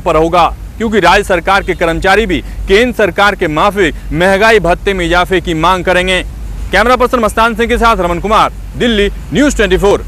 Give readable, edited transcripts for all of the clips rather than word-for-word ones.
पर होगा, क्योंकि राज्य सरकार के कर्मचारी भी केंद्र सरकार के माफिक महंगाई भत्ते में इजाफे की मांग करेंगे। कैमरा पर्सन मस्तान सिंह के साथ रमन कुमार, दिल्ली, न्यूज़ 24।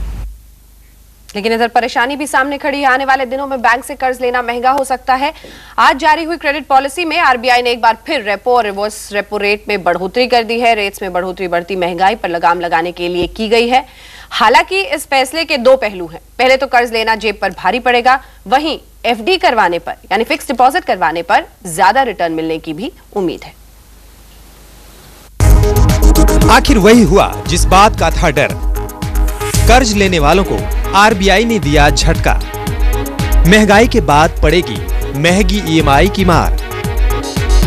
लेकिन इधर परेशानी भी सामने खड़ी है। आने वाले दिनों में बैंक से कर्ज लेना महंगा हो सकता है। आज जारी हुई क्रेडिट पॉलिसी में आरबीआई ने एक बार फिर रेपो और रिवर्स रेपो रेट में बढ़ोतरी कर दी है। रेट्स में बढ़ोतरी बढ़ती महंगाई पर लगाम लगाने के लिए की गई है। हालांकि इस फैसले के दो पहलू हैं। पहले तो कर्ज लेना जेब पर भारी पड़ेगा, वहीं एफडी करवाने पर यानी फिक्स डिपॉजिट करवाने पर ज्यादा रिटर्न मिलने की भी उम्मीद है। आखिर वही हुआ जिस बात का था डर। कर्ज लेने वालों को आरबीआई ने दिया झटका। महंगाई के बाद पड़ेगी महंगी ईएमआई की मार,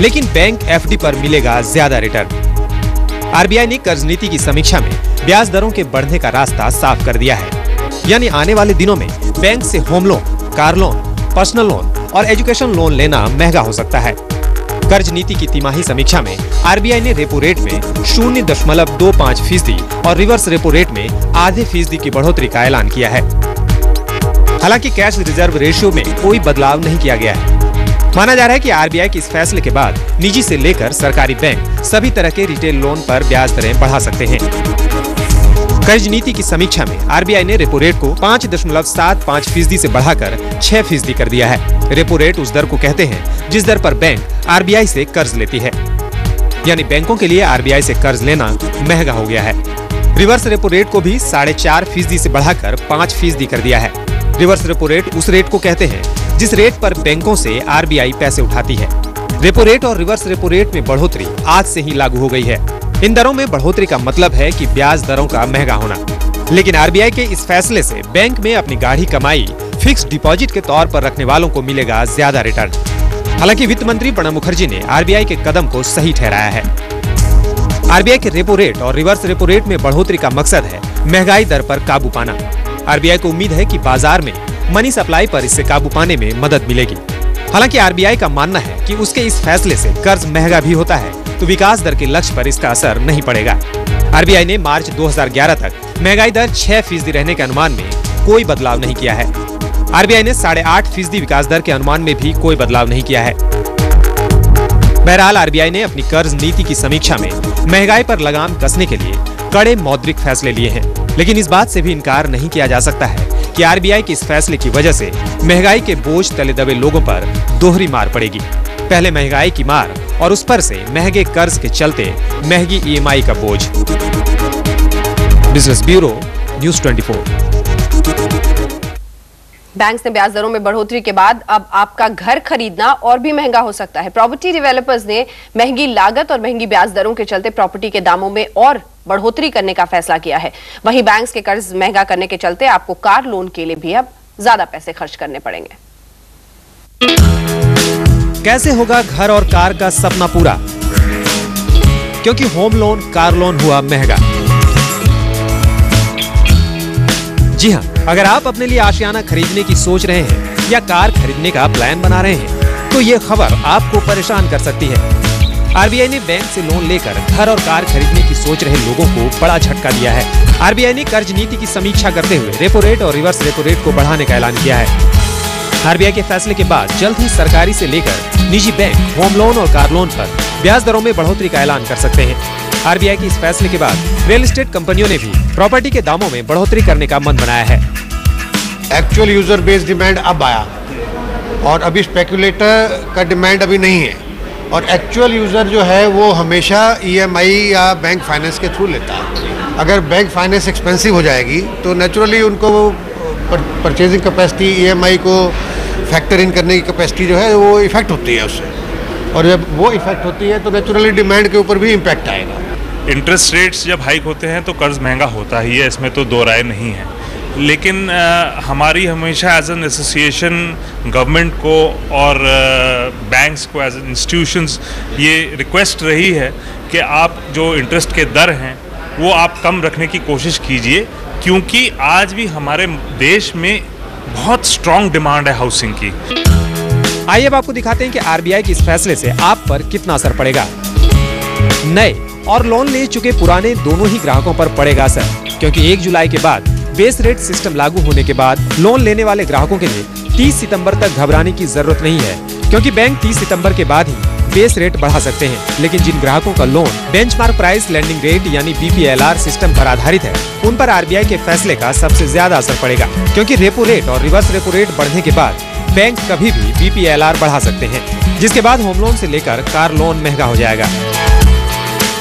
लेकिन बैंक एफडी पर मिलेगा ज्यादा रिटर्न। आरबीआई ने कर्ज नीति की समीक्षा में ब्याज दरों के बढ़ने का रास्ता साफ कर दिया है। यानी आने वाले दिनों में बैंक से home loan, car loan, personal loan और एजुकेशन लोन लेना महंगा हो सकता है। कर्ज नीति की तिमाही समीक्षा में आरबीआई ने रेपो रेट में 0.25% और रिवर्स रेपो रेट में ½ की बढ़ोतरी का ऐलान किया है। हालांकि कैश रिजर्व रेशियो में कोई बदलाव नहीं किया गया है। माना जा रहा है कि आरबीआई के इस फैसले के बाद निजी से लेकर सरकारी बैंक सभी तरह के रिटेल लोन पर ब्याज दरें बढ़ा सकते हैं। कर्ज नीति की समीक्षा में आरबीआई ने रेपो रेट को 5.75% से बढ़ाकर 6% कर दिया है। रेपो रेट उस दर को कहते हैं जिस दर पर बैंक आरबीआई से कर्ज लेती है। यानी बैंकों के लिए आरबीआई से कर्ज लेना महंगा हो गया है। रिवर्स रेपो रेट को भी 4.5% से बढ़ाकर 5% कर दिया है। रिवर्स रेपो रेट उस रेट को कहते हैं जिस रेट पर बैंकों से आरबीआई पैसे उठाती है। रेपो रेट और रिवर्स रेपो रेट में बढ़ोतरी आज से ही लागू हो गई है। इन दरों में बढ़ोतरी का मतलब है कि ब्याज दरों का महंगा होना। लेकिन आरबीआई के इस फैसले से बैंक में अपनी गाढ़ी कमाई फिक्स डिपॉजिट के तौर पर रखने वालों को मिलेगा ज्यादा रिटर्न। हालांकि वित्त मंत्री प्रणब मुखर्जी ने आरबीआई के कदम को सही ठहराया है। आरबीआई के रेपो रेट और रिवर्स रेपो रेट में बढ़ोतरी का मकसद है महंगाई दर पर काबू पाना। आरबीआई को उम्मीद है कि बाजार में मनी सप्लाई पर इससे काबू पाने में मदद मिलेगी। हालांकि आरबीआई का मानना है कि उसके इस फैसले से कर्ज महंगा भी होता है तो विकास दर के लक्ष्य पर इसका असर नहीं पड़ेगा। आरबीआई ने मार्च 2011 तक महंगाई दर 6% रहने के अनुमान में कोई बदलाव नहीं किया है। आरबीआई ने 8.5% विकास दर के अनुमान में भी कोई बदलाव नहीं किया है। बहरहाल आरबीआई ने अपनी कर्ज नीति की समीक्षा में महंगाई पर लगाम कसने के लिए कड़े मौद्रिक फैसले लिए हैं। लेकिन इस बात से भी इनकार नहीं किया जा सकता है कि आरबीआई के इस फैसले की वजह से महंगाई के बोझ तले दबे लोगों पर दोहरी मार पड़ेगी। पहले महंगाई की मार और उस पर से महंगे कर्ज के चलते महंगी ईएमआई का बोझ। Business bureau, news 24। बैंक्स ने ब्याज दरों में बढ़ोतरी के बाद अब आपका घर खरीदना और भी महंगा हो सकता है। प्रॉपर्टी डेवलपर्स ने महंगी लागत और महंगी ब्याज दरों के चलते प्रॉपर्टी के दामों में और बढ़ोतरी करने का फैसला किया है। वहीं बैंक्स के कर्ज महंगा करने के चलते आपको कार लोन के लिए भी अब ज्यादा पैसे खर्च करने पड़ेंगे। कैसे होगा घर और कार का सपना पूरा? क्योंकि होम लोन, कार लोन हुआ महंगा। जी हां, अगर आप अपने लिए आशियाना खरीदने की सोच रहे हैं या कार खरीदने का प्लान बना रहे हैं तो ये खबर आपको परेशान कर सकती है। आरबीआई ने बैंक से लोन लेकर घर और कार खरीदने की सोच रहे लोगों को बड़ा झटका दिया है। आरबीआई ने कर्ज नीति की समीक्षा करते हुए रेपो रेट और रिवर्स रेपो रेट को बढ़ाने का ऐलान किया है। आरबीआई के फैसले के बाद जल्द ही सरकारी से लेकर निजी बैंक होम लोन और कार लोन पर ब्याज दरों में बढ़ोतरी का ऐलान कर सकते हैं। आरबीआई के इस फैसले के बाद रियल एस्टेट कंपनियों ने भी प्रॉपर्टी के दामों में बढ़ोतरी करने का मन बनाया है। एक्चुअल यूजर बेस डिमांड अब आया और अभी स्पेकुलेटर का डिमांड अभी नहीं है। और एक्चुअल यूज़र जो है वो हमेशा ईएमआई या बैंक फाइनेंस के थ्रू लेता है। अगर बैंक फाइनेंस एक्सपेंसिव हो जाएगी तो नेचुरली उनको परचेजिंग कैपेसिटी, ईएमआई को फैक्टर इन करने की कैपेसिटी जो है वो इफेक्ट होती है उससे, और जब वो इफेक्ट होती है तो नेचुरली डिमांड के ऊपर भी इम्पैक्ट आएगा। इंटरेस्ट रेट्स जब हाइक होते हैं तो कर्ज महंगा होता ही है, इसमें तो दो राय नहीं है। लेकिन हमारी हमेशा एज एन एसोसिएशन गवर्नमेंट को और बैंक्स को एज इंस्टीट्यूशंस ये रिक्वेस्ट रही है कि आप जो इंटरेस्ट के दर हैं वो आप कम रखने की कोशिश कीजिए, क्योंकि आज भी हमारे देश में बहुत स्ट्रॉन्ग डिमांड है हाउसिंग की। आइए अब आपको दिखाते हैं कि आरबीआई के इस फैसले से आप पर कितना असर पड़ेगा। नए और लोन ले चुके पुराने दोनों ही ग्राहकों पर पड़ेगा असर, क्योंकि 1 जुलाई के बाद बेस रेट सिस्टम लागू होने के बाद लोन लेने वाले ग्राहकों के लिए 30 सितंबर तक घबराने की जरूरत नहीं है, क्योंकि बैंक 30 सितंबर के बाद ही बेस रेट बढ़ा सकते हैं। लेकिन जिन ग्राहकों का loan benchmark price lending rate यानी BPLR सिस्टम पर आधारित है, उन पर RBI के फैसले का सबसे ज्यादा असर पड़ेगा, क्योंकि रेपो रेट और रिवर्स रेपो रेट बढ़ने के बाद बैंक कभी भी BPLR बढ़ा सकते हैं, जिसके बाद होम लोन से लेकर कार लोन महंगा हो जाएगा।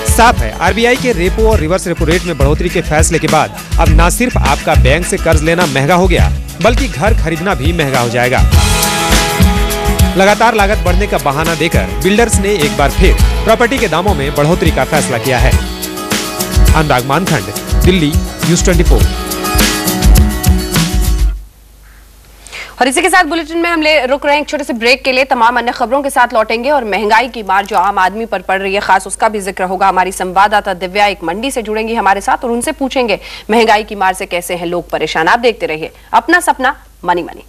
साफ है, RBI के रेपो और रिवर्स रेपो रेट में बढ़ोतरी के फैसले के बाद अब न सिर्फ आपका बैंक से कर्ज लेना महंगा हो गया, बल्कि घर खरीदना भी महंगा हो जाएगा। लगातार लागत बढ़ने का बहाना देकर बिल्डर्स ने एक बार फिर प्रॉपर्टी के दामों में बढ़ोतरी का फैसला किया है। अनुराग मानखंड, दिल्ली, न्यूज़ 24। और इसी के साथ बुलेटिन में हम रुक रहे हैं एक छोटे से ब्रेक के लिए। तमाम अन्य खबरों के साथ लौटेंगे और महंगाई की मार जो आम आदमी पर पड़ रही है खास, उसका भी जिक्र होगा। हमारी संवाददाता दिव्या एक मंडी से जुड़ेंगी हमारे साथ और उनसे पूछेंगे महंगाई की मार से कैसे हैं लोग परेशान। आप देखते रहिए अपना सपना मनी मनी।